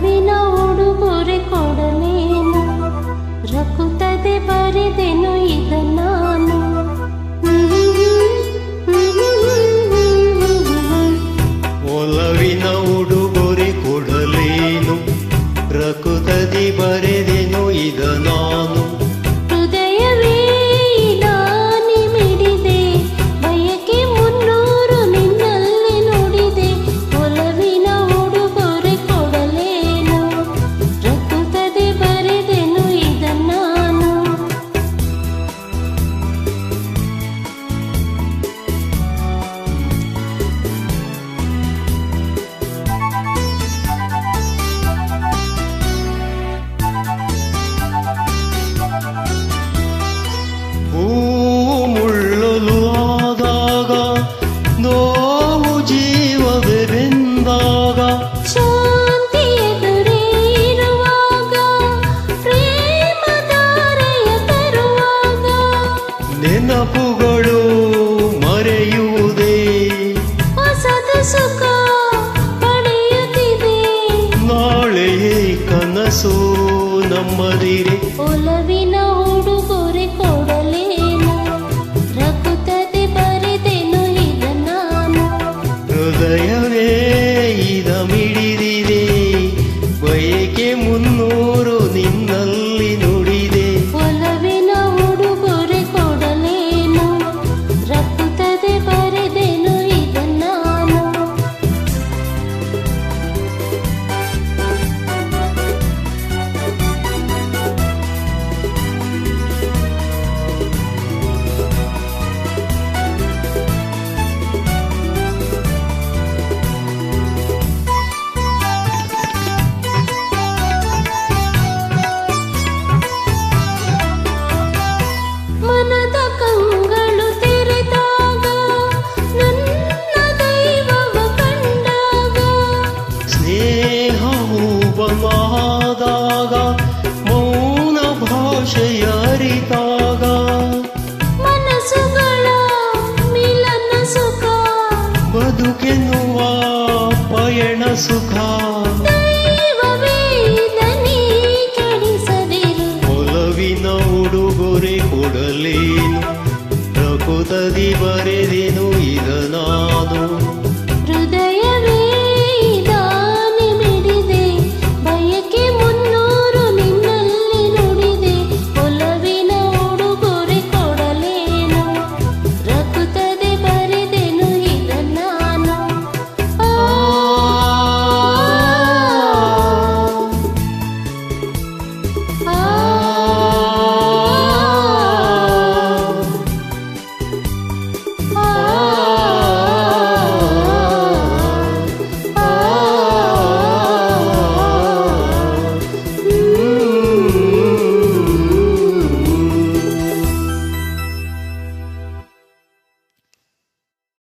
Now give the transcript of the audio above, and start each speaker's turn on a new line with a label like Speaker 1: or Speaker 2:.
Speaker 1: ಒಲವಿನ ಉಡುಗೊರೆ ಕೊಡಲೇನು, ರಕುತ್ತದೆ ಬರೆದೆನು ಇದ ನಾನು.
Speaker 2: ಒಲವಿನ ಉಡುಗೊರೆ ಕೊಡಲೇನು, ರಕುತದಿ ಬರೆದೆನು ಇದ ನಾನು.
Speaker 1: ಹೃದಯವೇ ನಾನಿ ಮಿಡಿದೆ, ಬಯಕೆ ಮುನ್ನೂರು ನಿನ್ನಲ್ಲಿ ನುಡಿದೆ. ಒಲವಿನ ಉಡುಗೊರೆ ಕೊಡಲೇನು, ರಕುತದಿ ಬರೆದೆನು ಇದ ನಾನು.
Speaker 2: ಮುಳ್ಳಲು ಆದಾಗ ನೋವು ಜೀವವೇ ಬೆಂದಾಗ,
Speaker 1: ಶಾಂತಿ ಎದುರೇ ಇರುವಾಗ, ಪ್ರೇಮಧಾರೆಯ ತರುವಾಗ,
Speaker 2: ನೆನಪುಗಳು ಮರೆಯುವುದೇ,
Speaker 1: ಹೊಸದು ಸುಖ ಪಡೆಯುತ್ತಿದೆ.
Speaker 2: ನಾಳೆಯೇ ಕನಸು ನಮ್ಮದಿರೆ.
Speaker 1: ಒಲವಿನ ಉಡುಗೊರೆ ಕೊಡಲೇನು, ರಕುತದೆ ಬರೆದೆನು ಇದ ನಾನು.
Speaker 2: ಹೃದಯವೇ ಇದ ಮಿಡಿದಿದೆ, ಬಯಕೆ ಮುನ್ನೂರು ನಿನ್ನಲ್ಲಿ ನುಡಿದೆ.
Speaker 1: ಒಲವಿನ ಉಡುಗೊರೆ ಕೊಡಲೇನು, ರಕುತದೆ ಬರೆದೆನು ಇದ ನಾನು. ಮನದ ಕಂಗಳು ತೆರೆದಾಗ, ನನ್ನ ದೈವವ ಕಂಡಾಗ,
Speaker 2: ಸ್ನೇಹವು ಬನಾದಾಗ, ಮೌನ ಭಾಷೆಯ ಅರಿತಾಗ,
Speaker 1: ಮನಸ್ಸುಗಳ ಮಿಲನ ಸುಖ,
Speaker 2: ಬದುಕೆನ್ನುವ ಪಯಣ ಸುಖ.